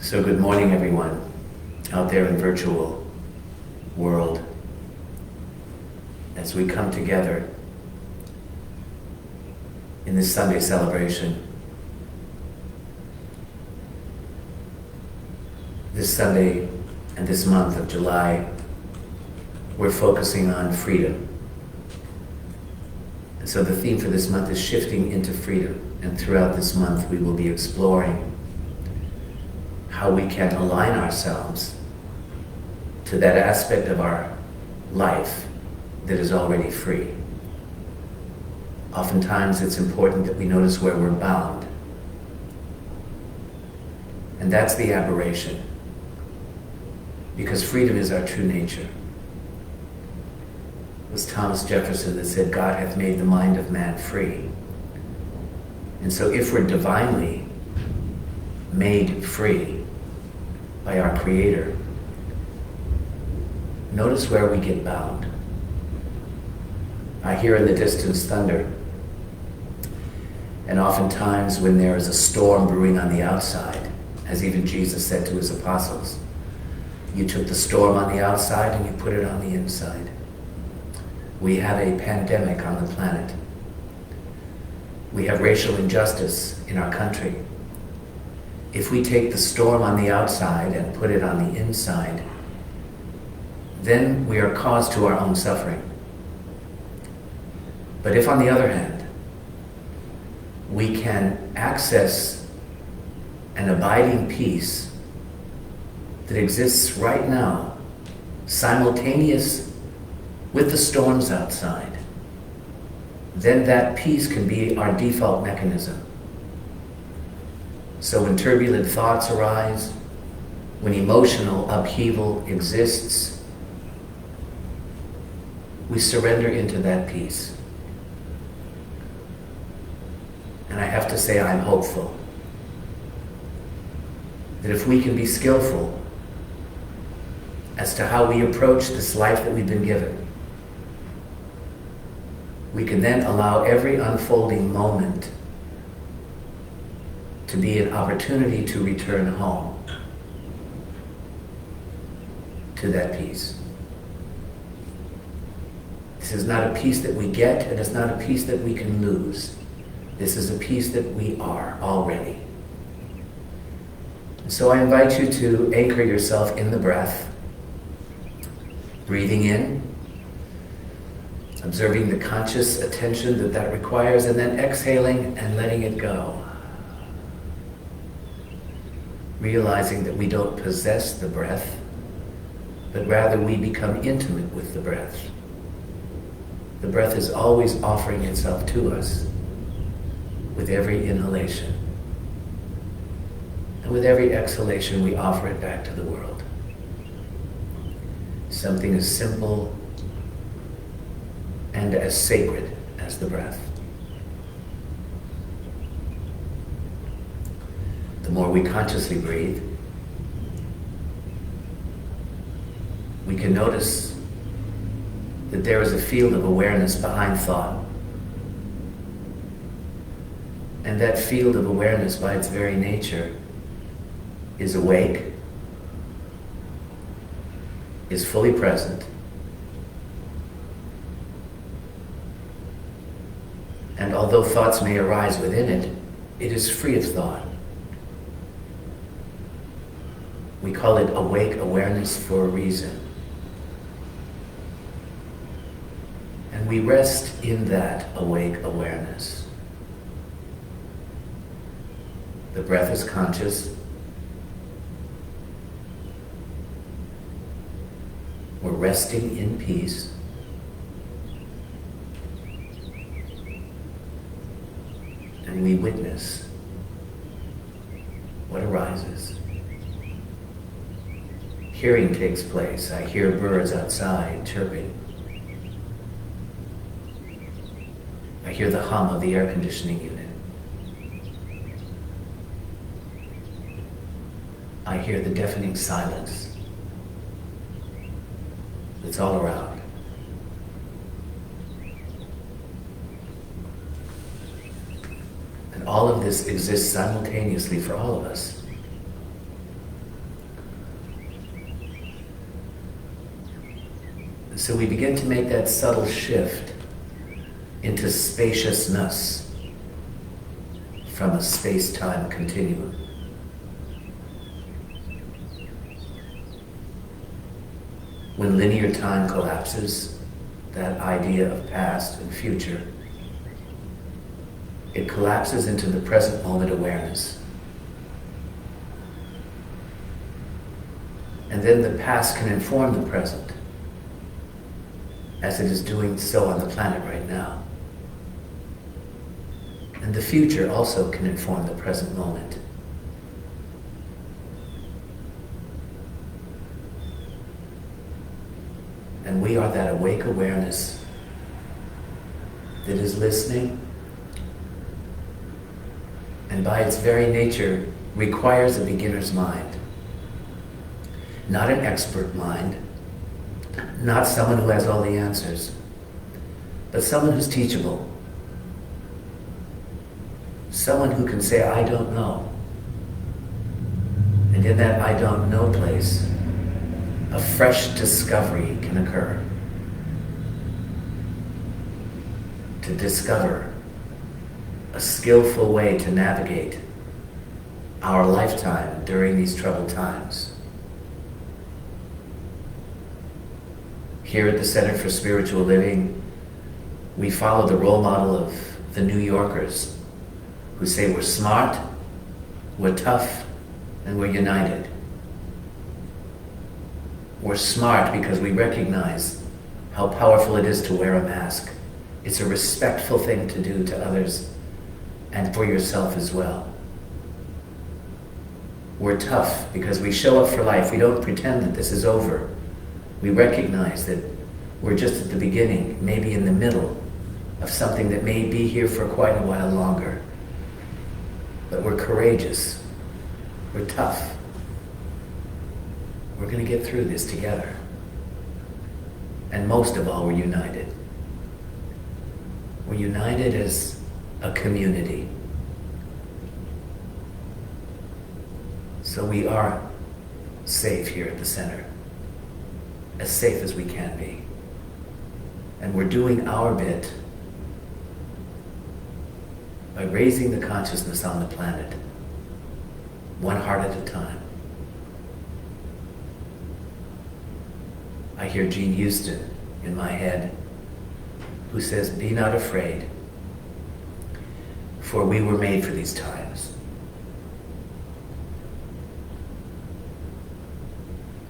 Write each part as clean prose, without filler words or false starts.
So good morning, everyone out there in virtual world. As we come together in this Sunday celebration, this Sunday and this month of July, we're focusing on freedom. And so the theme for this month is shifting into freedom. And throughout this month, we will be exploring how we can align ourselves to that aspect of our life that is already free. Oftentimes it's important that we notice where we're bound. And that's the aberration, because freedom is our true nature. It was Thomas Jefferson that said, God hath made the mind of man free. And so if we're divinely made free by our Creator, notice where we get bound. I hear in the distance thunder. And oftentimes when there is a storm brewing on the outside, as even Jesus said to his apostles, you took the storm on the outside and you put it on the inside. We have a pandemic on the planet. We have racial injustice in our country. If we take the storm on the outside and put it on the inside, then we are cause to our own suffering. But if, on the other hand, we can access an abiding peace that exists right now, simultaneous with the storms outside, then that peace can be our default mechanism. So when turbulent thoughts arise, when emotional upheaval exists, we surrender into that peace. And I have to say, I'm hopeful that if we can be skillful as to how we approach this life that we've been given, we can then allow every unfolding moment to be an opportunity to return home to that peace. This is not a peace that we get, and it's not a peace that we can lose. This is a peace that we are already. And so I invite you to anchor yourself in the breath, breathing in, observing the conscious attention that that requires, and then exhaling and letting it go. Realizing that we don't possess the breath, but rather we become intimate with the breath. The breath is always offering itself to us with every inhalation. And with every exhalation, we offer it back to the world. Something as simple and as sacred as the breath. The more we consciously breathe, we can notice that there is a field of awareness behind thought. And that field of awareness, by its very nature, is awake, is fully present, and although thoughts may arise within it, it is free of thought. We call it awake awareness for a reason. And we rest in that awake awareness. The breath is conscious. We're resting in peace. And we witness what arises. Hearing takes place. I hear birds outside chirping. I hear the hum of the air conditioning unit. I hear the deafening silence that's all around. And all of this exists simultaneously for all of us. So we begin to make that subtle shift into spaciousness from a space-time continuum. When linear time collapses, that idea of past and future, it collapses into the present moment awareness. And then the past can inform the present, as it is doing so on the planet right now. And the future also can inform the present moment. And we are that awake awareness that is listening, and by its very nature requires a beginner's mind. Not an expert mind, not someone who has all the answers, but someone who's teachable. Someone who can say, I don't know. And in that I don't know place, a fresh discovery can occur. To discover a skillful way to navigate our lifetime during these troubled times. Here at the Center for Spiritual Living, we follow the role model of the New Yorkers, who say we're smart, we're tough, and we're united. We're smart because we recognize how powerful it is to wear a mask. It's a respectful thing to do to others and for yourself as well. We're tough because we show up for life. We don't pretend that this is over. We recognize that we're just at the beginning, maybe in the middle of something that may be here for quite a while longer. But we're courageous. We're tough. We're going to get through this together. And most of all, we're united. We're united as a community. So we are safe here at the center, as safe as we can be. And we're doing our bit by raising the consciousness on the planet, one heart at a time. I hear Gene Houston in my head, who says, be not afraid, for we were made for these times.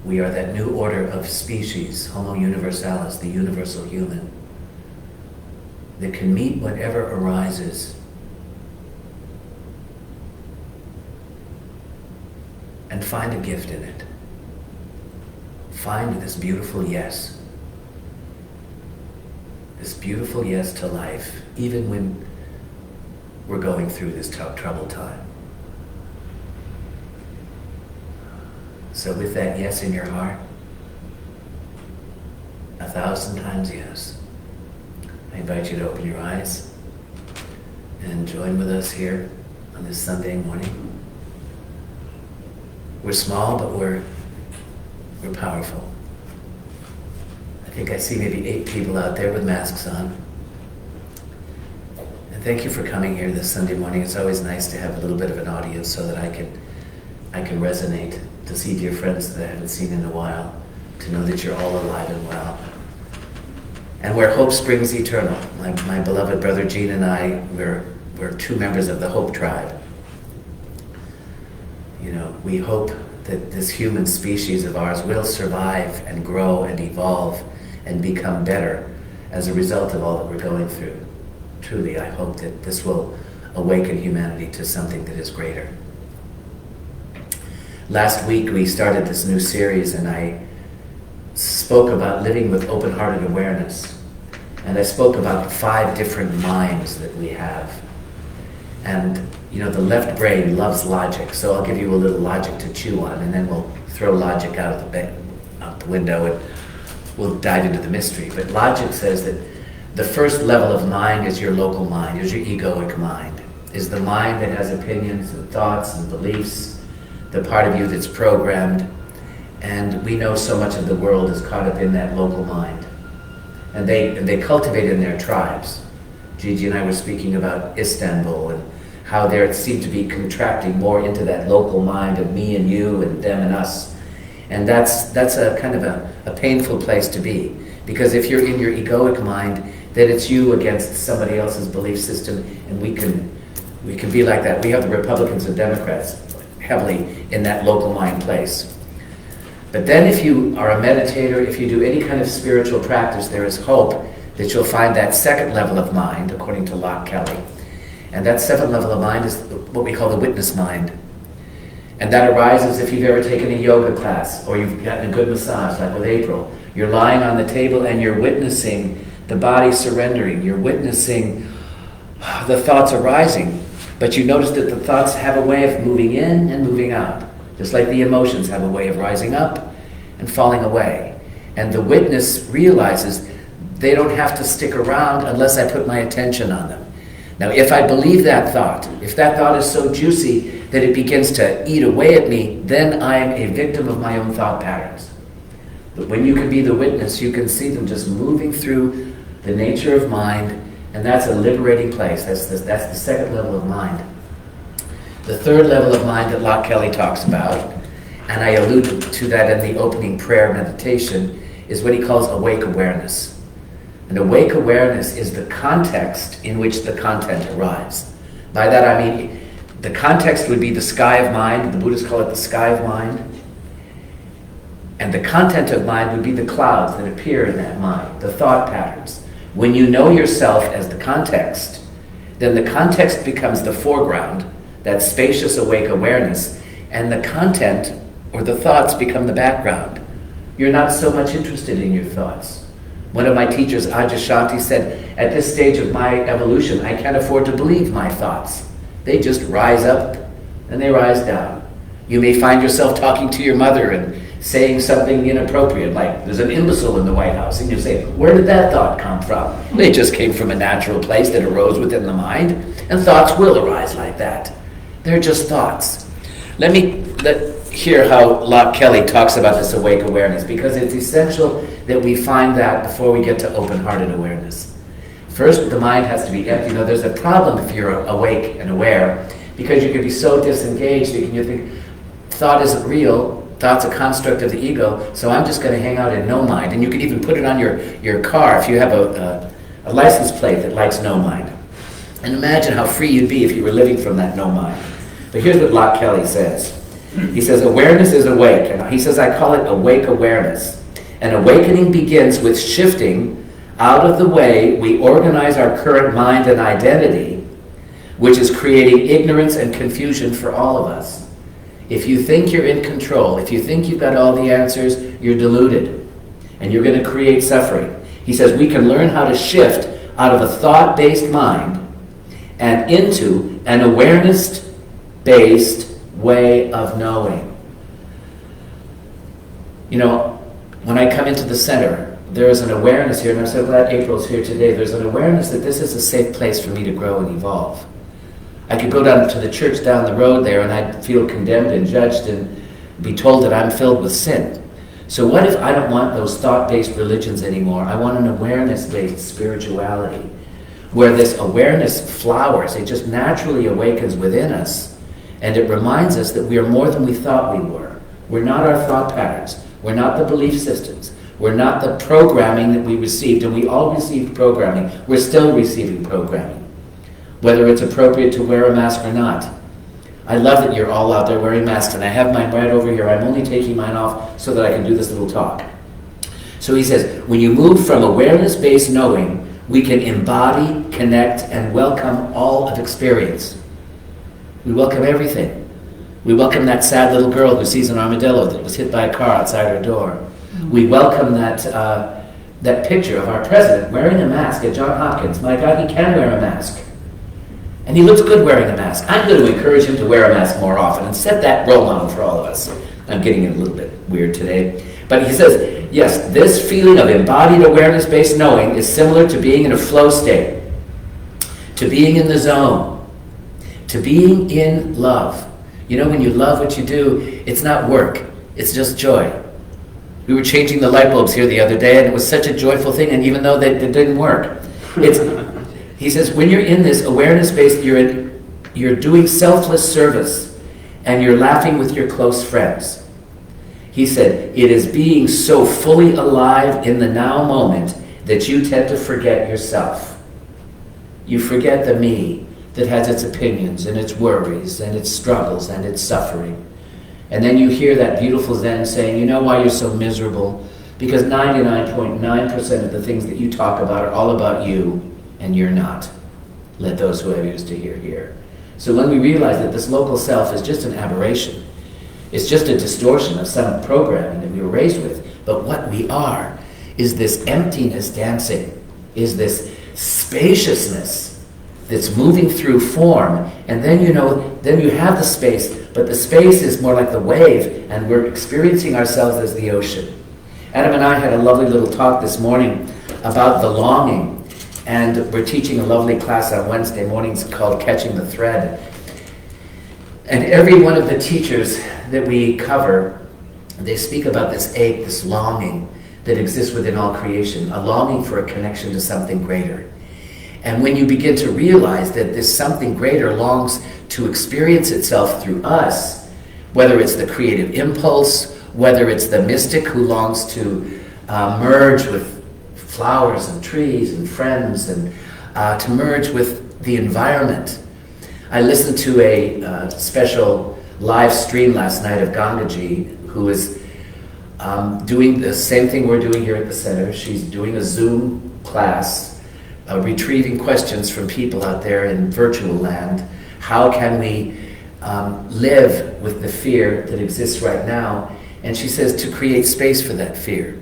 We are that new order of species, Homo universalis, the universal human, that can meet whatever arises and find a gift in it. Find this beautiful yes. This beautiful yes to life, even when we're going through this troubled time. So with that yes in your heart, 1,000 times yes, I invite you to open your eyes and join with us here on this Sunday morning. We're small, but we're powerful. I think I see maybe 8 people out there with masks on. And thank you for coming here this Sunday morning. It's always nice to have a little bit of an audience so that I can resonate, to see dear friends that I haven't seen in a while, to know that you're all alive and well. And where hope springs eternal. My beloved brother Gene and I, we're 2 members of the Hope Tribe. You know, we hope that this human species of ours will survive and grow and evolve and become better as a result of all that we're going through. Truly, I hope that this will awaken humanity to something that is greater. Last week we started this new series and I spoke about living with open-hearted awareness. And I spoke about 5 different minds that we have. And you know, the left brain loves logic, so I'll give you a little logic to chew on, and then we'll throw logic out the window and we'll dive into the mystery. But logic says that the first level of mind is your local mind, is your egoic mind, is the mind that has opinions and thoughts and beliefs, the part of you that's programmed. And we know so much of the world is caught up in that local mind. and they cultivate in their tribes. Gigi and I were speaking about Istanbul and how there it seemed to be contracting more into that local mind of me and you and them and us. And that's a kind of a painful place to be. Because if you're in your egoic mind, then it's you against somebody else's belief system, and we can be like that. We have the Republicans and Democrats heavily in that local mind place. But then if you are a meditator, if you do any kind of spiritual practice, there is hope that you'll find that second level of mind, according to Locke Kelly. And that second level of mind is what we call the witness mind. And that arises if you've ever taken a yoga class or you've gotten a good massage, like with April. You're lying on the table and you're witnessing the body surrendering. You're witnessing the thoughts arising. But you notice that the thoughts have a way of moving in and moving out. Just like the emotions have a way of rising up and falling away. And the witness realizes they don't have to stick around unless I put my attention on them. Now, if I believe that thought, if that thought is so juicy that it begins to eat away at me, then I am a victim of my own thought patterns. But when you can be the witness, you can see them just moving through the nature of mind, and that's a liberating place. That's the second level of mind. The third level of mind that Locke Kelly talks about, and I alluded to that in the opening prayer meditation, is what he calls awake awareness. And awake awareness is the context in which the content arrives. By that I mean, the context would be the sky of mind. The Buddhists call it the sky of mind. And the content of mind would be the clouds that appear in that mind, the thought patterns. When you know yourself as the context, then the context becomes the foreground, that spacious awake awareness, and the content or the thoughts become the background. You're not so much interested in your thoughts. One of my teachers, Adyashanti, said, at this stage of my evolution, I can't afford to believe my thoughts. They just rise up and they rise down. You may find yourself talking to your mother and saying something inappropriate, like there's an imbecile in the White House, and you say, where did that thought come from? It just came from a natural place that arose within the mind, and thoughts will arise like that. They're just thoughts. Let hear how Locke Kelly talks about this awake awareness, because it's essential that we find that before we get to open-hearted awareness. First, the mind has to be empty. There's a problem if you're awake and aware, because you can be so disengaged that you think, thought isn't real, thought's a construct of the ego, so I'm just going to hang out in no mind. And you can even put it on your car if you have a license plate that likes no mind. And imagine how free you'd be if you were living from that no mind. But here's what Locke Kelly says. He says, awareness is awake. And he says, I call it awake awareness. And awakening begins with shifting out of the way we organize our current mind and identity, which is creating ignorance and confusion for all of us. If you think you're in control, if you think you've got all the answers, you're deluded. And you're going to create suffering. He says we can learn how to shift out of a thought-based mind and into an awareness-based way of knowing. When I come into the center, there is an awareness here, and I'm so glad April's here today. There's an awareness that this is a safe place for me to grow and evolve. I could go down to the church down the road there and I'd feel condemned and judged and be told that I'm filled with sin. So what if I don't want those thought-based religions anymore? I want an awareness-based spirituality where this awareness flowers. It just naturally awakens within us, and it reminds us that we are more than we thought we were. We're not our thought patterns. We're not the belief systems. We're not the programming that we received, and we all received programming. We're still receiving programming, whether it's appropriate to wear a mask or not. I love that you're all out there wearing masks, and I have mine right over here. I'm only taking mine off so that I can do this little talk. So he says, when you move from awareness-based knowing, we can embody, connect, and welcome all of experience. We welcome everything. We welcome that sad little girl who sees an armadillo that was hit by a car outside her door. We welcome that picture of our president wearing a mask at Johns Hopkins. My God, he can wear a mask. And he looks good wearing a mask. I'm going to encourage him to wear a mask more often and set that role model for all of us. I'm getting it a little bit weird today. But he says, yes, this feeling of embodied awareness-based knowing is similar to being in a flow state, to being in the zone, to being in love. When you love what you do, it's not work, it's just joy. We were changing the light bulbs here the other day, and it was such a joyful thing, and even though it didn't work. He says, when you're in this awareness-based, you're doing selfless service, and you're laughing with your close friends. He said, it is being so fully alive in the now moment that you tend to forget yourself. You forget the me that has its opinions and its worries and its struggles and its suffering. And then you hear that beautiful Zen saying, you know why you're so miserable? Because 99.9% of the things that you talk about are all about you, and you're not. Let those who have ears to hear, hear. So when we realize that this local self is just an aberration, it's just a distortion of some programming that we were raised with, but what we are is this emptiness dancing, is this spaciousness that's moving through form, and then then you have the space, but the space is more like the wave, and we're experiencing ourselves as the ocean. Adam and I had a lovely little talk this morning about the longing, and we're teaching a lovely class on Wednesday mornings called Catching the Thread. And every one of the teachers that we cover, they speak about this ache, this longing that exists within all creation, a longing for a connection to something greater. And when you begin to realize that this something greater longs to experience itself through us, whether it's the creative impulse, whether it's the mystic who longs to merge with flowers and trees and friends and to merge with the environment. I listened to a special live stream last night of Gangaji, who is doing the same thing we're doing here at the center. She's doing a Zoom class, retrieving questions from people out there in virtual land. How can we live with the fear that exists right now? And she says to create space for that fear.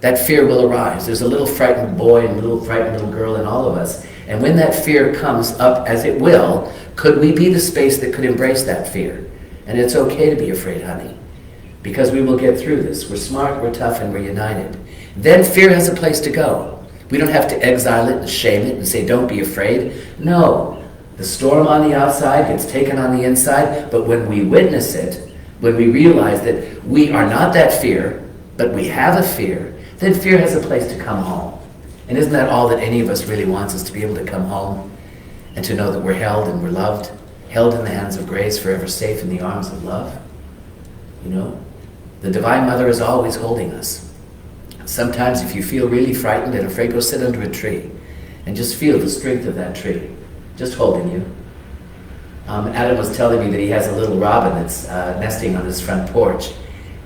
That fear will arise. There's a little frightened boy and a little frightened little girl in all of us. And when that fear comes up, as it will, could we be the space that could embrace that fear? And it's okay to be afraid, honey, because we will get through this. We're smart, we're tough, and we're united. Then fear has a place to go. We don't have to exile it and shame it and say, don't be afraid. No, the storm on the outside gets taken on the inside, but when we witness it, when we realize that we are not that fear, but we have a fear, then fear has a place to come home. And isn't that all that any of us really wants, is to be able to come home and to know that we're held and we're loved, held in the hands of grace, forever safe in the arms of love? You know, the Divine Mother is always holding us. Sometimes if you feel really frightened and afraid, go sit under a tree and just feel the strength of that tree, just holding you. Adam was telling me that he has a little robin that's nesting on his front porch,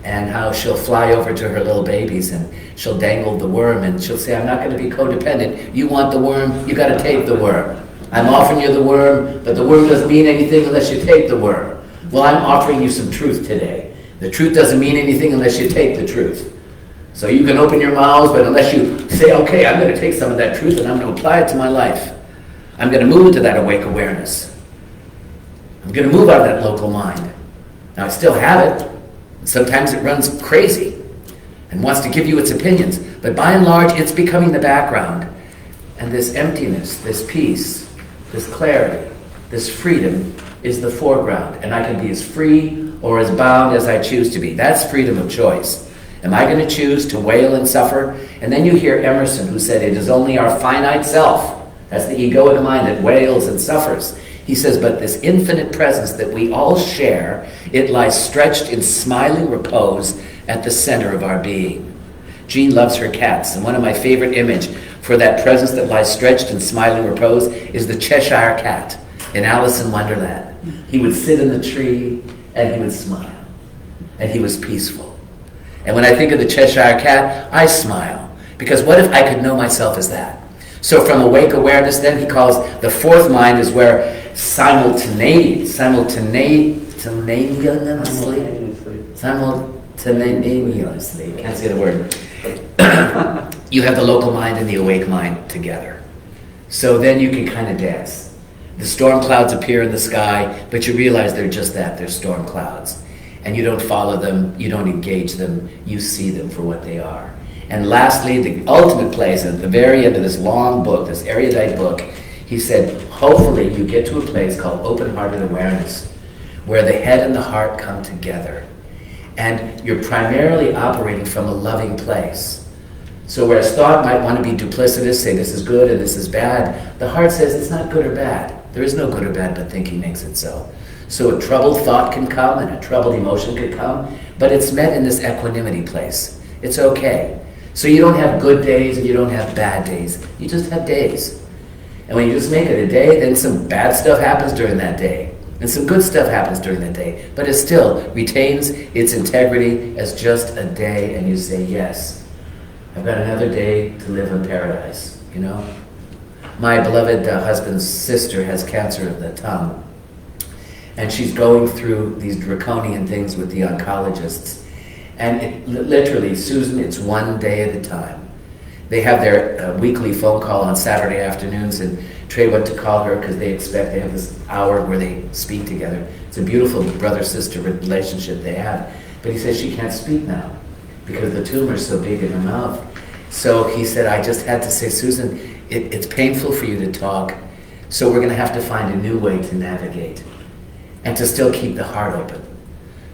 and how she'll fly over to her little babies and she'll dangle the worm and she'll say, I'm not going to be codependent. You want the worm, you got to take the worm. I'm offering you the worm, but the worm doesn't mean anything unless you take the worm. Well, I'm offering you some truth today. The truth doesn't mean anything unless you take the truth. So you can open your mouths, but unless you say, okay, I'm going to take some of that truth and I'm going to apply it to my life. I'm going to move into that awake awareness. I'm going to move out of that local mind. Now, I still have it. Sometimes it runs crazy and wants to give you its opinions. But by and large, it's becoming the background. And this emptiness, this peace, this clarity, this freedom is the foreground. And I can be as free or as bound as I choose to be. That's freedom of choice. Am I going to choose to wail and suffer? And then you hear Emerson, who said, it is only our finite self, that's the egoic mind, that wails and suffers. He says, but this infinite presence that we all share, it lies stretched in smiling repose at the center of our being. Jean loves her cats, and one of my favorite images for that presence that lies stretched in smiling repose is the Cheshire Cat in Alice in Wonderland. He would sit in the tree, and he would smile, and he was peaceful. And when I think of the Cheshire Cat, I smile, because what if I could know myself as that? So from awake awareness, then he calls the fourth mind is where simultaneously, can't say the word. You have the local mind and the awake mind together. So then you can kind of dance. The storm clouds appear in the sky, but you realize they're just that, they're storm clouds. And you don't follow them, you don't engage them, you see them for what they are. And lastly, the ultimate place, at the very end of this long book, this erudite book, he said, hopefully you get to a place called open-hearted awareness, where the head and the heart come together. And you're primarily operating from a loving place. So whereas thought might want to be duplicitous, say this is good and this is bad, the heart says it's not good or bad. There is no good or bad, but thinking makes it so. So a troubled thought can come and a troubled emotion can come, but it's met in this equanimity place. It's okay. So you don't have good days and you don't have bad days. You just have days. And when you just make it a day, then some bad stuff happens during that day. And some good stuff happens during that day. But it still retains its integrity as just a day, and you say, yes, I've got another day to live in paradise, you know? My beloved husband's sister has cancer of the tongue. And she's going through these draconian things with the oncologists. And literally, Susan, it's one day at a time. They have their weekly phone call on Saturday afternoons, and Trey went to call her because they have this hour where they speak together. It's a beautiful brother-sister relationship they have. But he says she can't speak now because the tumor's so big in her mouth. So he said, I just had to say, Susan, it's painful for you to talk, so we're going to have to find a new way to navigate and to still keep the heart open.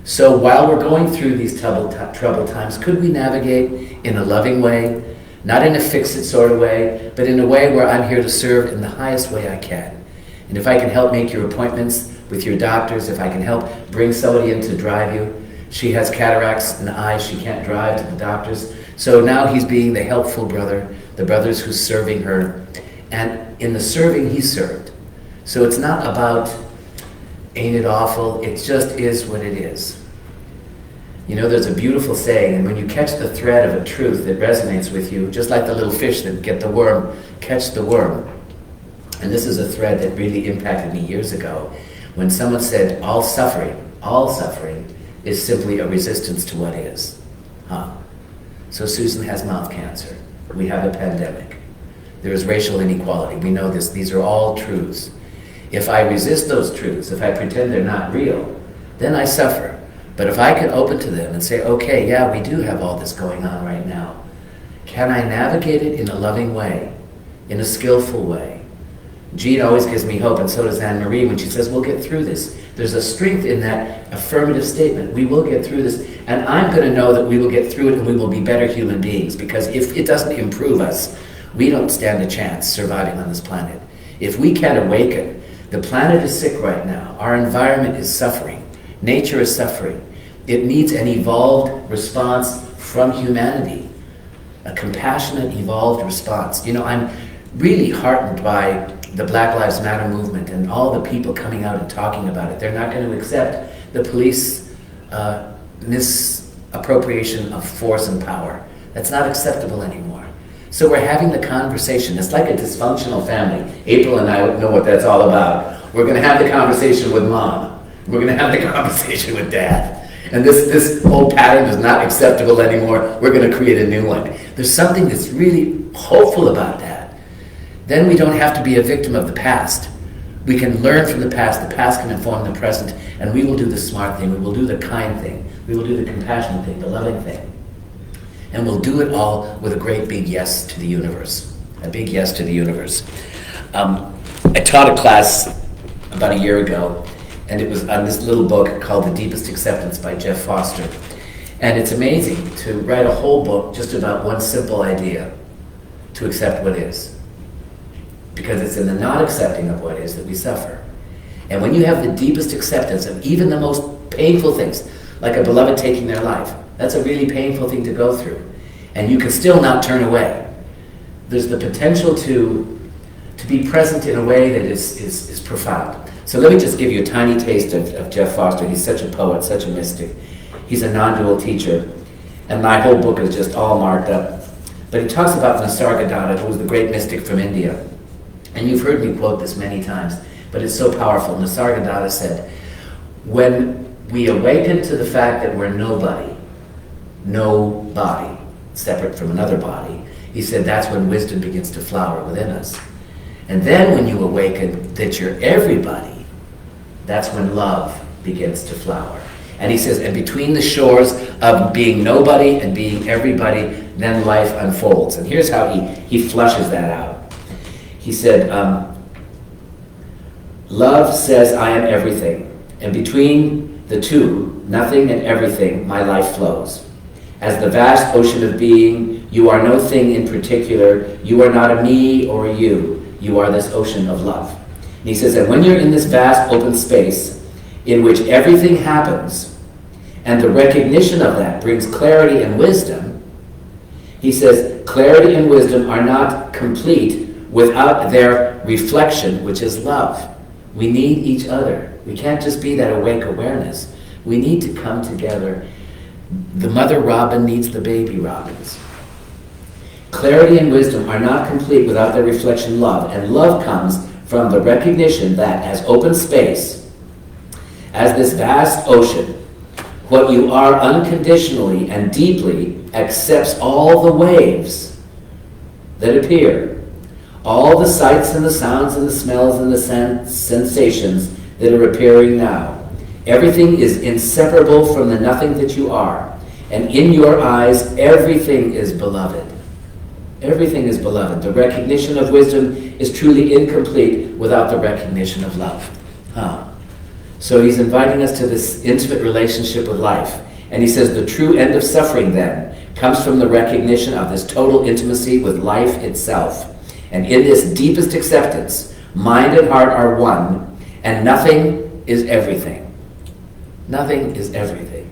So while we're going through these troubled times, could we navigate in a loving way? Not in a fix-it sort of way, but in a way where I'm here to serve in the highest way I can. And if I can help make your appointments with your doctors, if I can help bring somebody in to drive you. She has cataracts in the eyes, she can't drive to the doctors. So now he's being the helpful brother, the brother's who's serving her. And in the serving, he served. So it's not about, ain't it awful? It just is what it is. You know, there's a beautiful saying, and when you catch the thread of a truth that resonates with you, just like the little fish that get the worm, catch the worm. And this is a thread that really impacted me years ago, when someone said, all suffering is simply a resistance to what is. So Susan has mouth cancer. We have a pandemic. There is racial inequality. We know this. These are all truths. If I resist those truths, if I pretend they're not real, then I suffer. But if I can open to them and say, okay, yeah, we do have all this going on right now. Can I navigate it in a loving way, in a skillful way? Jean always gives me hope, and so does Anne-Marie when she says, we'll get through this. There's a strength in that affirmative statement. We will get through this. And I'm going to know that we will get through it and we will be better human beings, because if it doesn't improve us, we don't stand a chance surviving on this planet. If we can't awaken, the planet is sick right now. Our environment is suffering. Nature is suffering. It needs an evolved response from humanity, a compassionate, evolved response. You know, I'm really heartened by the Black Lives Matter movement and all the people coming out and talking about it. They're not going to accept the police misappropriation of force and power. That's not acceptable anymore. So we're having the conversation. It's like a dysfunctional family. April and I know what that's all about. We're going to have the conversation with mom. We're going to have the conversation with dad. And this whole pattern is not acceptable anymore. We're going to create a new one. There's something that's really hopeful about that. Then we don't have to be a victim of the past. We can learn from the past. The past can inform the present. And we will do the smart thing. We will do the kind thing. We will do the compassionate thing, the loving thing. And we'll do it all with a great big yes to the universe. A big yes to the universe. I taught a class about a year ago, and it was on this little book called The Deepest Acceptance by Jeff Foster. And it's amazing to write a whole book just about one simple idea, to accept what is. Because it's in the not accepting of what is that we suffer. And when you have the deepest acceptance of even the most painful things, like a beloved taking their life, that's a really painful thing to go through. And you can still not turn away. There's the potential to be present in a way that is profound. So let me just give you a tiny taste of Jeff Foster. He's such a poet, such a mystic. He's a non-dual teacher. And my whole book is just all marked up. But he talks about Nisargadatta, who was the great mystic from India. And you've heard me quote this many times, but it's so powerful. Nisargadatta said, when we awaken to the fact that we're nobody, no body, separate from another body, he said that's when wisdom begins to flower within us. And then when you awaken that you're everybody, that's when love begins to flower. And he says, and between the shores of being nobody and being everybody, then life unfolds. And here's how he flushes that out. He said, love says I am everything, And between the two, nothing and everything, my life flows. As the vast ocean of being, you are no thing in particular. You are not a me or a you. You are this ocean of love. And he says that when you're in this vast open space in which everything happens, and the recognition of that brings clarity and wisdom, he says clarity and wisdom are not complete without their reflection, which is love. We need each other. We can't just be that awake awareness. We need to come together. The mother robin needs the baby robins. Clarity and wisdom are not complete without their reflection, love. And love comes from the recognition that as open space, as this vast ocean, what you are unconditionally and deeply accepts all the waves that appear, all the sights and the sounds and the smells and the sensations that are appearing now. Everything is inseparable from the nothing that you are. And in your eyes, everything is beloved. Everything is beloved. The recognition of wisdom is truly incomplete without the recognition of love. So he's inviting us to this intimate relationship with life. And he says the true end of suffering then comes from the recognition of this total intimacy with life itself. And in this deepest acceptance, mind and heart are one, and nothing is everything. Nothing is everything.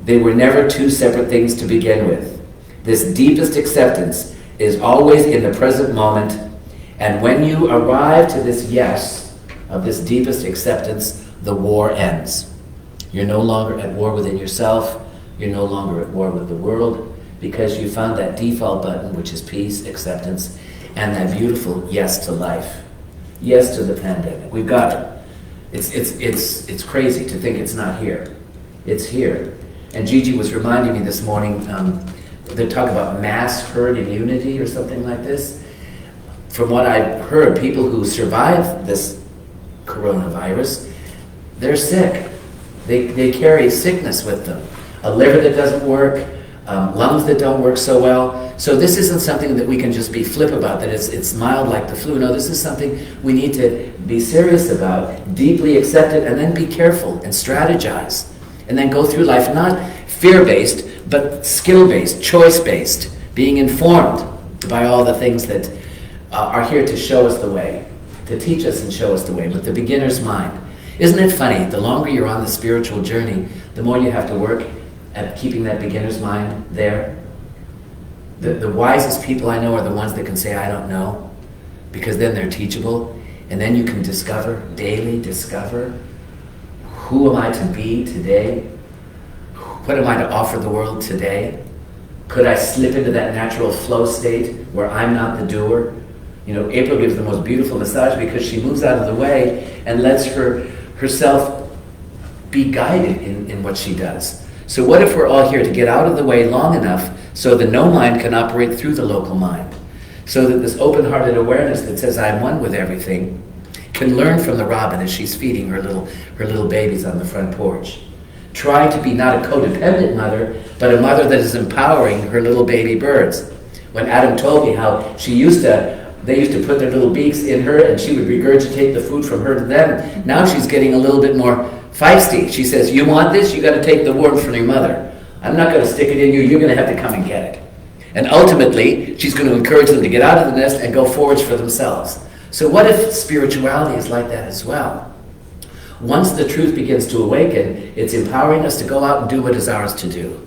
They were never two separate things to begin with. This deepest acceptance is always in the present moment, and when you arrive to this yes of this deepest acceptance, the war ends. You're no longer at war within yourself. You're no longer at war with the world, because you found that default button, which is peace, acceptance, and that beautiful yes to life. Yes to the pandemic. We've got it. It's crazy to think it's not here. It's here. And Gigi was reminding me this morning, they talk about mass herd immunity or something like this. From what I've heard, people who survive this coronavirus, they're sick. They carry sickness with them. A liver that doesn't work, lungs that don't work so well. So this isn't something that we can just be flip about, that it's mild like the flu. No, this is something we need to be serious about, deeply accept it, and then be careful and strategize. And then go through life not fear-based, but skill-based, choice-based, being informed by all the things that are here to show us the way, to teach us and show us the way, with the beginner's mind. Isn't it funny? The longer you're on the spiritual journey, the more you have to work at keeping that beginner's mind there. The wisest people I know are the ones that can say, I don't know, because then they're teachable, and then you can daily discover, who am I to be today? What am I to offer the world today? Could I slip into that natural flow state where I'm not the doer? You know, April gives the most beautiful massage because she moves out of the way and lets herself be guided in what she does. So what if we're all here to get out of the way long enough so the no mind can operate through the local mind? So that this open-hearted awareness that says I'm one with everything can learn from the robin as she's feeding her little babies on the front porch. Try to be not a codependent mother, but a mother that is empowering her little baby birds. When Adam told me how they used to put their little beaks in her and she would regurgitate the food from her to them. Now she's getting a little bit more feisty. She says, you want this? You got to take the worm from your mother. I'm not going to stick it in you. You're going to have to come and get it. And ultimately, she's going to encourage them to get out of the nest and go forage for themselves. So what if spirituality is like that as well? Once the truth begins to awaken, it's empowering us to go out and do what is ours to do.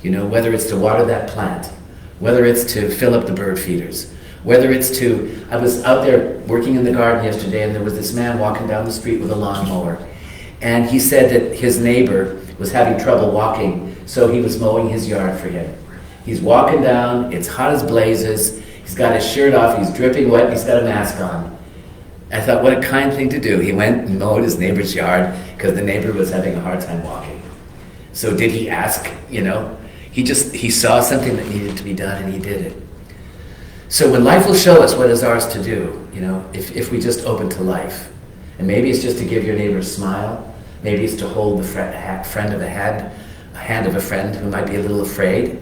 You know, whether it's to water that plant, whether it's to fill up the bird feeders, whether it's to... I was out there working in the garden yesterday, and there was this man walking down the street with a lawnmower. And he said that his neighbor was having trouble walking, so he was mowing his yard for him. He's walking down, it's hot as blazes, he's got his shirt off, he's dripping wet, and he's got a mask on. I thought, what a kind thing to do. He went and mowed his neighbor's yard because the neighbor was having a hard time walking. So did he ask, you know? He saw something that needed to be done and he did it. So when life will show us what is ours to do, you know, if we just open to life. And maybe it's just to give your neighbor a smile. Maybe it's to hold the friend of a hand of a friend who might be a little afraid.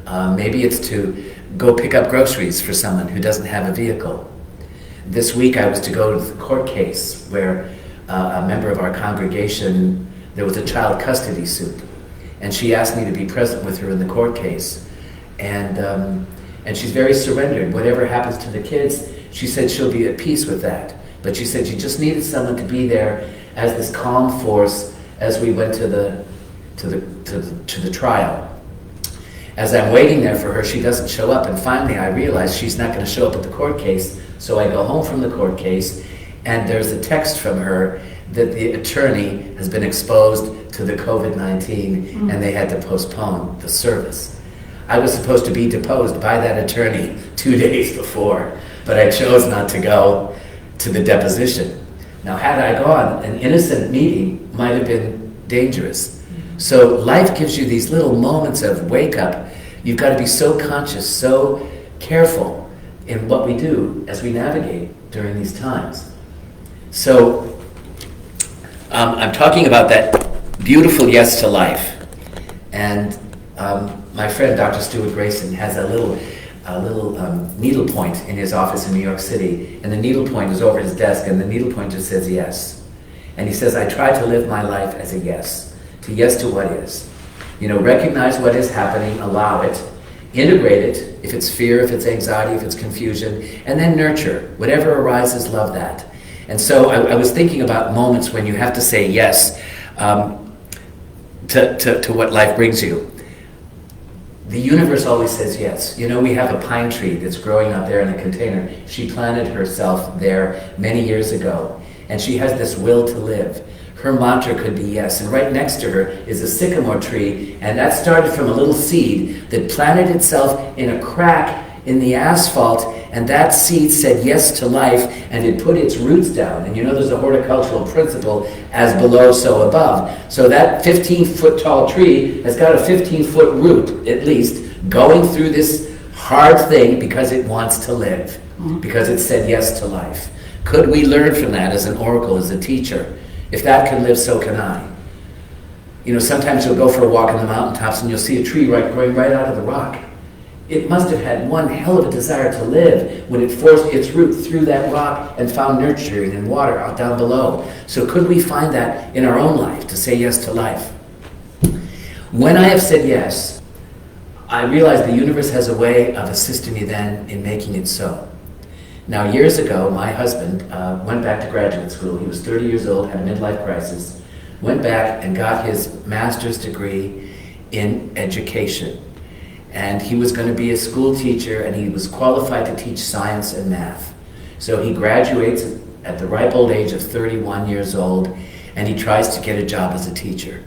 Maybe it's to go pick up groceries for someone who doesn't have a vehicle. This week I was to go to the court case where a member of our congregation, there was a child custody suit, and she asked me to be present with her in the court case. And she's very surrendered. Whatever happens to the kids, she said she'll be at peace with that. But she said she just needed someone to be there as this calm force as we went to the trial. As I'm waiting there for her, she doesn't show up, and finally I realize she's not going to show up at the court case, so I go home from the court case, and there's a text from her that the attorney has been exposed to the COVID-19 and they had to postpone the service. I was supposed to be deposed by that attorney 2 days before, but I chose not to go to the deposition. Now, had I gone, an innocent meeting might have been dangerous. So life gives you these little moments of wake up. You've got to be so conscious, so careful in what we do as we navigate during these times. So I'm talking about that beautiful yes to life. And my friend Dr. Stuart Grayson has a little needle point in his office in New York City, and the needle point is over his desk, and the needle point just says yes. And he says, I try to live my life as a yes to what is. Recognize what is happening, allow it, integrate it, if it's fear, if it's anxiety, if it's confusion, and then nurture. Whatever arises, love that. And so I was thinking about moments when you have to say yes to what life brings you. The universe always says yes. We have a pine tree that's growing out there in a container. She planted herself there many years ago, and she has this will to live. Her mantra could be yes, and right next to her is a sycamore tree, and that started from a little seed that planted itself in a crack in the asphalt, and that seed said yes to life, and it put its roots down. And there's a horticultural principle, as below, so above. So that 15-foot tall tree has got a 15-foot root, at least, going through this hard thing because it wants to live, because it said yes to life. Could we learn from that as an oracle, as a teacher? If that can live, so can I. Sometimes you'll go for a walk in the mountaintops and you'll see a tree growing right out of the rock. It must have had one hell of a desire to live when it forced its root through that rock and found nurturing and water out down below. So could we find that in our own life, to say yes to life? When I have said yes, I realize the universe has a way of assisting me then in making it so. Now, years ago, my husband went back to graduate school. He was 30 years old, had a midlife crisis, went back and got his master's degree in education. And he was going to be a school teacher, and he was qualified to teach science and math. So he graduates at the ripe old age of 31 years old, and he tries to get a job as a teacher.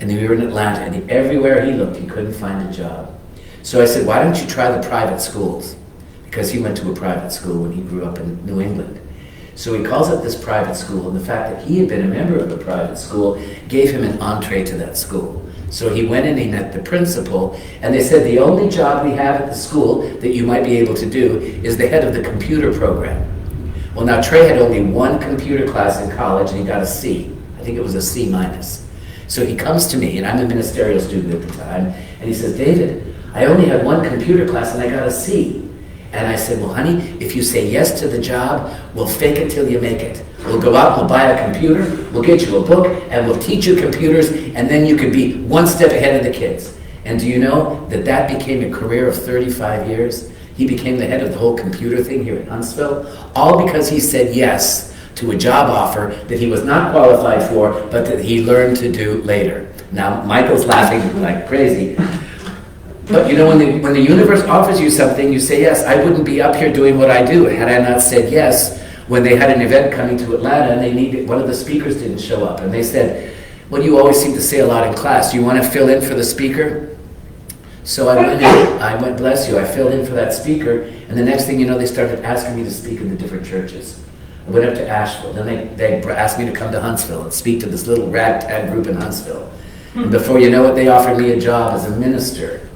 And we were in Atlanta, and everywhere he looked, he couldn't find a job. So I said, why don't you try the private schools? Because he went to a private school when he grew up in New England. So he calls up this private school, and the fact that he had been a member of the private school gave him an entree to that school. So he went in, he met the principal, and they said, the only job we have at the school that you might be able to do is the head of the computer program. Well, now Trey had only one computer class in college, and he got a C. I think it was a C minus. So he comes to me, and I'm a ministerial student at the time, and he says, David, I only had one computer class, and I got a C. And I said, well, honey, if you say yes to the job, we'll fake it till you make it. We'll go out, we'll buy a computer, we'll get you a book, and we'll teach you computers, and then you could be one step ahead of the kids. And do you know that that became a career of 35 years? He became the head of the whole computer thing here in Huntsville, all because he said yes to a job offer that he was not qualified for, but that he learned to do later. Now, Michael's laughing like crazy. But when the universe offers you something, you say yes. I wouldn't be up here doing what I do had I not said yes when they had an event coming to Atlanta and they needed, one of the speakers didn't show up. And they said, well, you always seem to say a lot in class. Do you want to fill in for the speaker? So I went, bless you, I filled in for that speaker. And the next thing you know, they started asking me to speak in the different churches. I went up to Asheville. Then they asked me to come to Huntsville and speak to this little ragtag group in Huntsville. And before you know it, they offered me a job as a minister.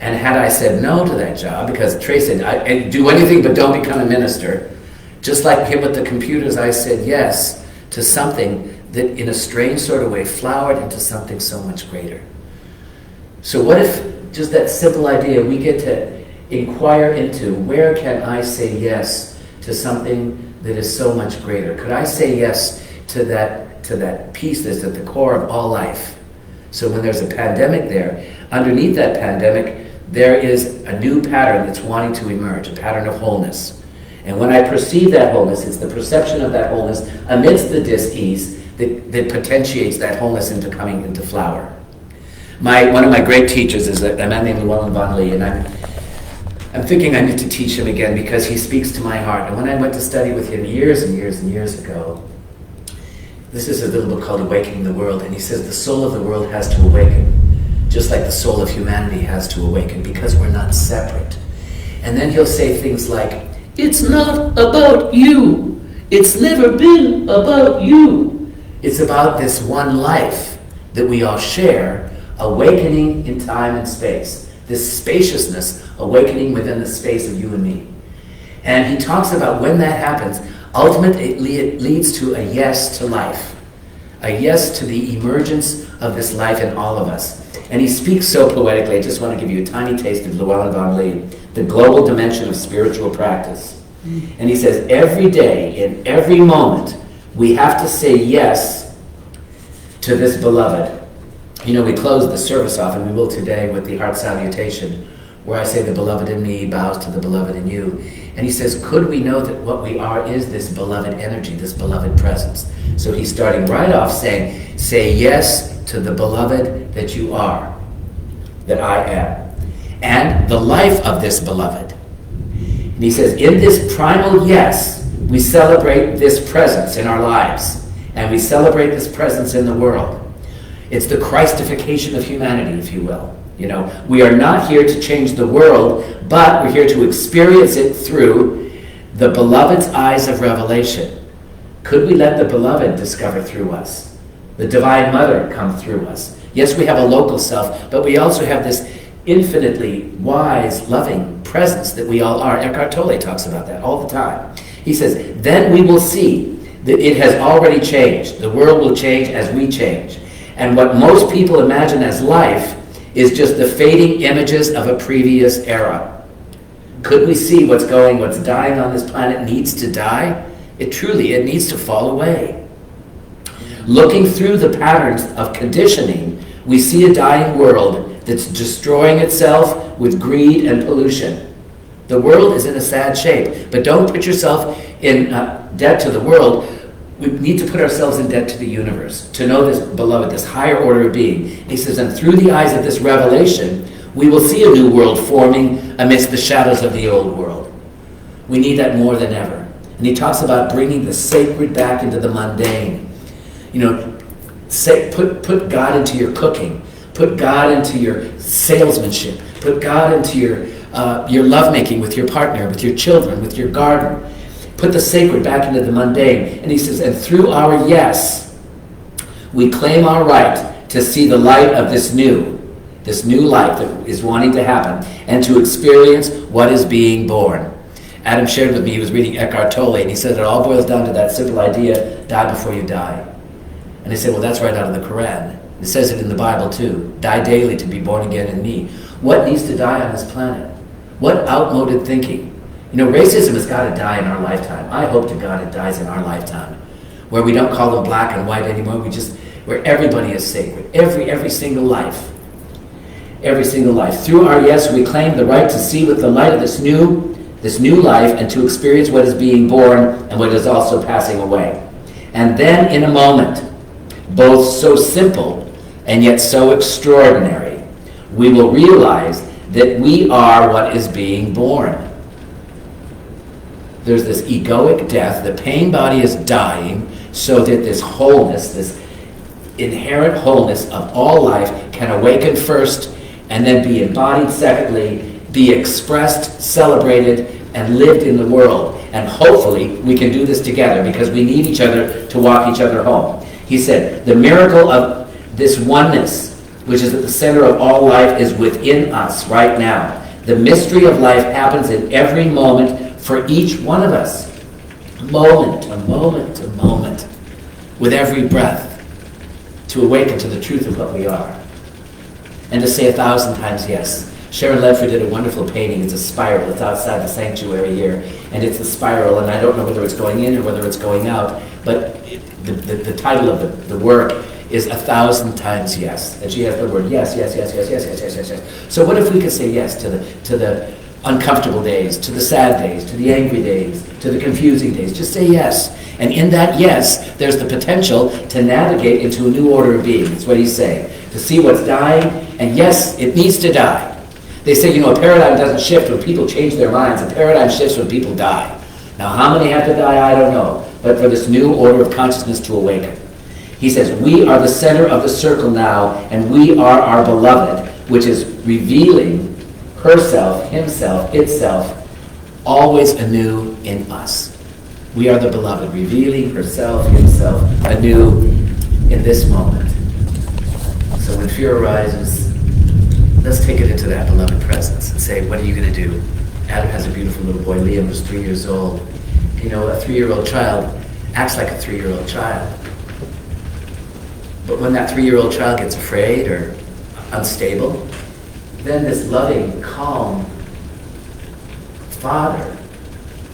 And had I said no to that job, because Trey said, I do anything but don't become a minister, just like him with the computers, I said yes to something that in a strange sort of way flowered into something so much greater. So what if just that simple idea, we get to inquire into where can I say yes to something that is so much greater? Could I say yes to that peace that's at the core of all life. So when there's a pandemic there, underneath that pandemic, there is a new pattern that's wanting to emerge, a pattern of wholeness. And when I perceive that wholeness, it's the perception of that wholeness amidst the dis-ease that potentiates that wholeness into coming into flower. One of my great teachers is a man named Llewellyn Van Lee, and I'm thinking I need to teach him again because he speaks to my heart. And when I went to study with him years and years and years ago, this is a little book called Awakening the World, and he says the soul of the world has to awaken, just like the soul of humanity has to awaken, because we're not separate. And then he'll say things like, it's not about you. It's never been about you. It's about this one life that we all share, awakening in time and space. This spaciousness awakening within the space of you and me. And he talks about when that happens, ultimately it leads to a yes to life. A yes to the emergence of this life in all of us. And he speaks so poetically. I just want to give you a tiny taste of Llewellyn Van Lee, the global dimension of spiritual practice. And he says, every day, in every moment, we have to say yes to this beloved. You know, we close the service off, and we will today, with the heart salutation, where I say the beloved in me bows to the beloved in you. And he says, could we know that what we are is this beloved energy, this beloved presence? So he's starting right off saying, say yes to the beloved that you are, that I am, and the life of this beloved. And he says, in this primal yes, we celebrate this presence in our lives, and we celebrate this presence in the world. It's the Christification of humanity, if you will. You know, we are not here to change the world, but we're here to experience it through the beloved's eyes of revelation. Could we let the beloved discover through us? The Divine Mother come through us. Yes, we have a local self, but we also have this infinitely wise, loving presence that we all are. Eckhart Tolle talks about that all the time. He says, then we will see that it has already changed. The world will change as we change. And what most people imagine as life is just the fading images of a previous era. Could we see what's dying on this planet needs to die? It needs to fall away. Looking through the patterns of conditioning, we see a dying world that's destroying itself with greed and pollution. The world is in a sad shape, but don't put yourself in debt to the world. We need to put ourselves in debt to the universe, to know this beloved, this higher order of being. He says, and through the eyes of this revelation, we will see a new world forming amidst the shadows of the old world. We need that more than ever. And he talks about bringing the sacred back into the mundane. You know, put God into your cooking. Put God into your salesmanship. Put God into your lovemaking with your partner, with your children, with your garden. Put the sacred back into the mundane. And he says, and through our yes, we claim our right to see the light of this new life that is wanting to happen, and to experience what is being born. Adam shared with me, he was reading Eckhart Tolle, and he said it all boils down to that simple idea, die before you die. And I said, well, that's right out of the Quran. It says it in the Bible too, die daily to be born again in me. What needs to die on this planet? What outmoded thinking? You know, racism has got to die in our lifetime. I hope to God it dies in our lifetime, where we don't call them black and white anymore. Where everybody is sacred. Every single life. Every single life. Through our yes, we claim the right to see with the light of this new life, and to experience what is being born and what is also passing away. And then in a moment, both so simple and yet so extraordinary, we will realize that we are what is being born. There's this egoic death. The pain body is dying so that this wholeness, this inherent wholeness of all life can awaken first and then be embodied secondly, be expressed, celebrated, and lived in the world. And hopefully we can do this together because we need each other to walk each other home. He said, the miracle of this oneness, which is at the center of all life, is within us right now. The mystery of life happens in every moment for each one of us. Moment to moment to moment. With every breath. To awaken to the truth of what we are. And to say 1,000 times yes. Sharon Ledford did a wonderful painting. It's a spiral. It's outside the sanctuary here. And it's a spiral, and I don't know whether it's going in or whether it's going out. But the title of the work is 1,000 times yes. And she has the word yes, yes, yes, yes, yes, yes, yes, yes, yes. So what if we could say yes to the uncomfortable days, to the sad days, to the angry days, to the confusing days? Just say yes. And in that yes, there's the potential to navigate into a new order of being. That's what he's saying. To see what's dying, and yes, it needs to die. They say, a paradigm doesn't shift when people change their minds. A paradigm shifts when people die. Now, how many have to die, I don't know. But for this new order of consciousness to awaken. He says, we are the center of the circle now, and we are our beloved, which is revealing herself, himself, itself, always anew in us. We are the beloved, revealing herself, himself, anew in this moment. So when fear arises, let's take it into that beloved presence and say, what are you going to do? Adam has a beautiful little boy, Liam, who's 3 years old. A 3-year-old child acts like a 3-year-old child. But when that 3-year-old child gets afraid or unstable, then this loving, calm father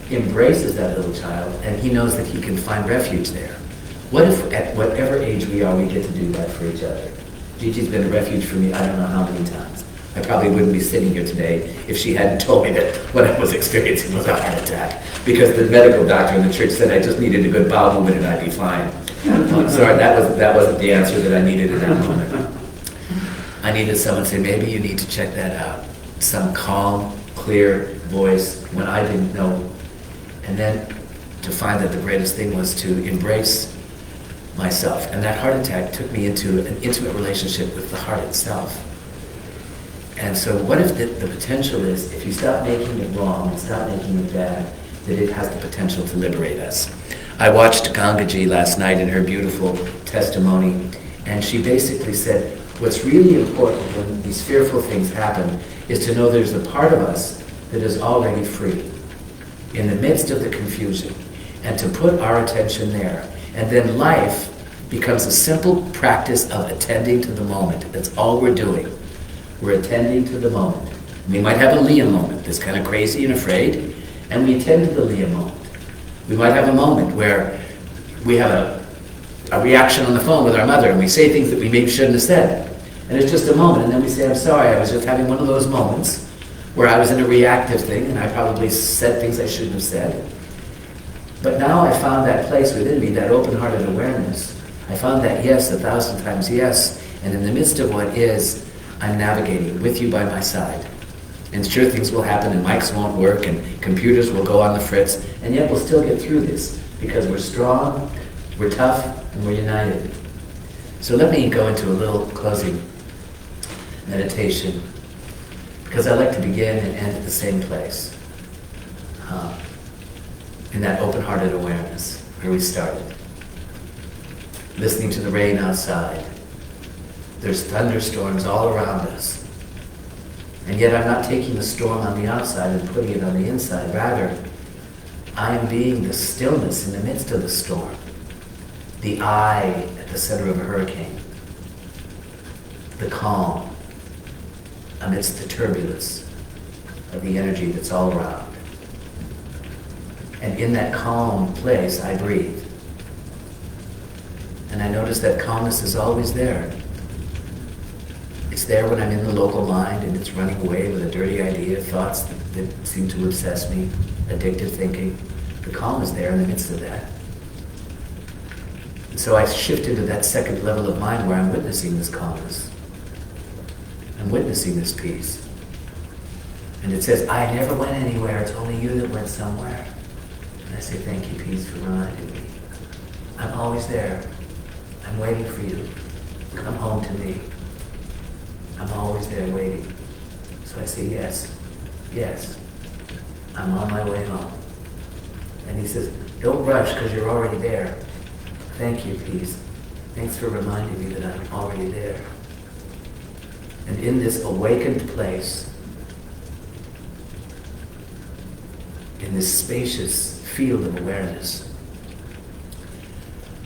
embraces that little child, and he knows that he can find refuge there. What if at whatever age we are, we get to do that for each other? Gigi's been a refuge for me I don't know how many times. I probably wouldn't be sitting here today if she hadn't told me that what I was experiencing was a heart attack. Because the medical doctor in the church said I just needed a good bowel movement and I'd be fine. I'm sorry, that wasn't the answer that I needed in that moment. I needed someone to say, maybe you need to check that out. Some calm, clear voice when I didn't know. And then to find that the greatest thing was to embrace myself. And that heart attack took me into an intimate relationship with the heart itself. And so what if the potential is, if you stop making it wrong and stop making it bad, that it has the potential to liberate us. I watched Gangaji last night in her beautiful testimony, and she basically said, what's really important when these fearful things happen is to know there's a part of us that is already free in the midst of the confusion, and to put our attention there. And then life becomes a simple practice of attending to the moment. That's all we're doing. We're attending to the moment. We might have a Liam moment that's kind of crazy and afraid, and we attend to the Liam moment. We might have a moment where we have a reaction on the phone with our mother, and we say things that we maybe shouldn't have said. And it's just a moment, and then we say, I'm sorry, I was just having one of those moments where I was in a reactive thing, and I probably said things I shouldn't have said. But now I found that place within me, that open-hearted awareness. I found that yes, 1,000 times yes, and in the midst of what is, I'm navigating with you by my side. And sure, things will happen, and mics won't work, and computers will go on the fritz, and yet we'll still get through this, because we're strong, we're tough, and we're united. So let me go into a little closing meditation, because I like to begin and end at the same place, in that open-hearted awareness, where we started. Listening to the rain outside. There's thunderstorms all around us. And yet I'm not taking the storm on the outside and putting it on the inside. Rather, I am being the stillness in the midst of the storm. The eye at the center of a hurricane. The calm amidst the turbulence of the energy that's all around. And in that calm place, I breathe. And I notice that calmness is always there. It's there when I'm in the local mind and it's running away with a dirty idea, thoughts that seem to obsess me, addictive thinking. The calm is there in the midst of that. And so I shift into that second level of mind where I'm witnessing this calmness. I'm witnessing this peace. And it says, I never went anywhere, it's only you that went somewhere. And I say, thank you, peace, for reminding me. I'm always there. I'm waiting for you. Come home to me. I'm always there waiting. So I say, yes, yes, I'm on my way home. And he says, don't rush because you're already there. Thank you, peace. Thanks for reminding me that I'm already there. And in this awakened place, in this spacious field of awareness,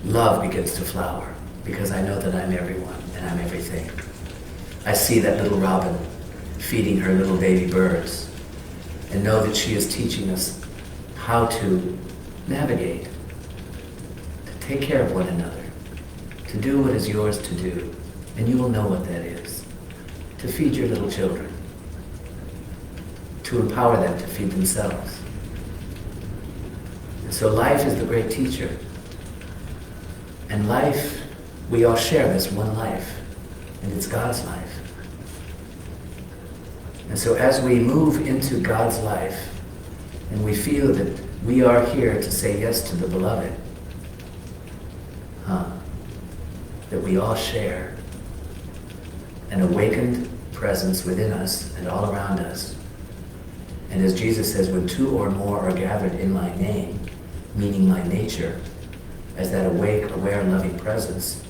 love begins to flower because I know that I'm everyone and I'm everything. I see that little robin feeding her little baby birds and know that she is teaching us how to navigate, to take care of one another, to do what is yours to do, and you will know what that is. To feed your little children, to empower them to feed themselves. And so life is the great teacher. And life, we all share this one life, and it's God's life. And so as we move into God's life, and we feel that we are here to say yes to the beloved, that we all share an awakened presence within us and all around us. And as Jesus says, when two or more are gathered in my name, meaning my nature, as that awake, aware, loving presence,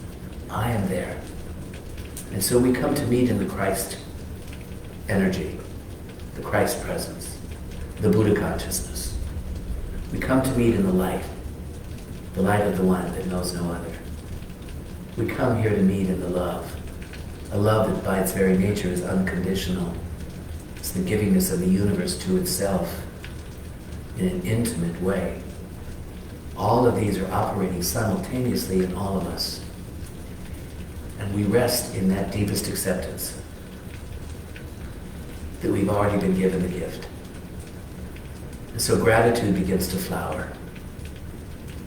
I am there. And so we come to meet in the Christ energy, the Christ presence, the Buddha consciousness. We come to meet in the light of the one that knows no other. We come here to meet in the love, a love that by its very nature is unconditional. It's the givingness of the universe to itself in an intimate way. All of these are operating simultaneously in all of us. And we rest in that deepest acceptance that we've already been given the gift. And so gratitude begins to flower.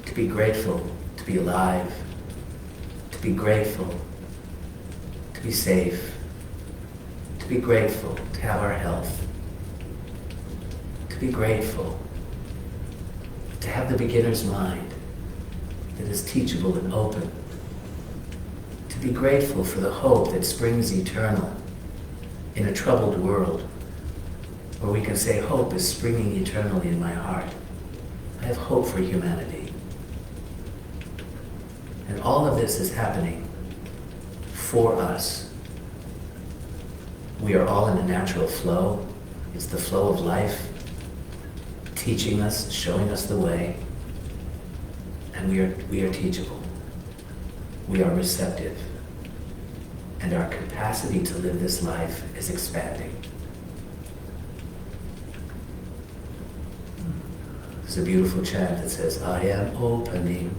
To be grateful, to be alive, to be grateful, to be safe, to be grateful to have our health, to be grateful to have the beginner's mind that is teachable and open, to be grateful for the hope that springs eternal in a troubled world, where we can say hope is springing eternally in my heart. I have hope for humanity. And all of this is happening for us. We are all in a natural flow. It's the flow of life, teaching us, showing us the way. And we are teachable. We are receptive. And our capacity to live this life is expanding. There's a beautiful chant that says, I am opening,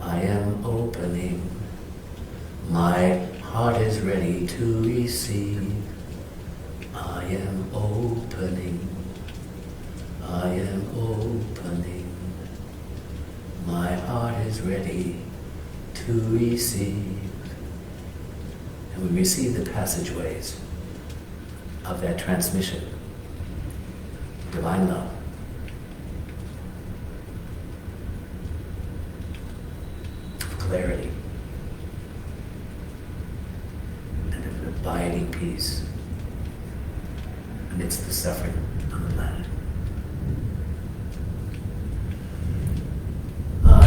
I am opening. My heart is ready to receive. I am opening, I am opening. My heart is ready to receive. And we receive the passageways of that transmission, divine love. Clarity and an abiding peace amidst the suffering on the planet.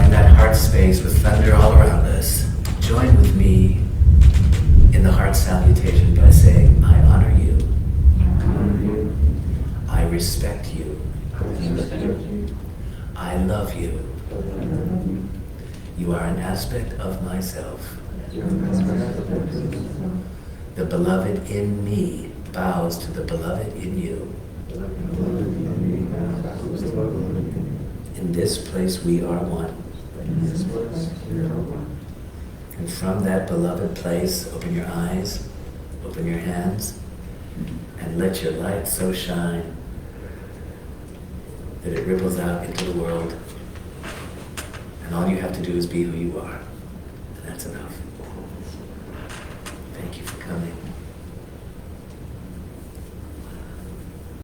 In that heart space with thunder all around us, join with me in the heart salutation by saying, I honor you. I respect you. I love you. You are an aspect of myself. The beloved in me bows to the beloved in you. In this place we are one. And from that beloved place, open your eyes, open your hands, and let your light so shine that it ripples out into the world. And all you have to do is be who you are. And that's enough.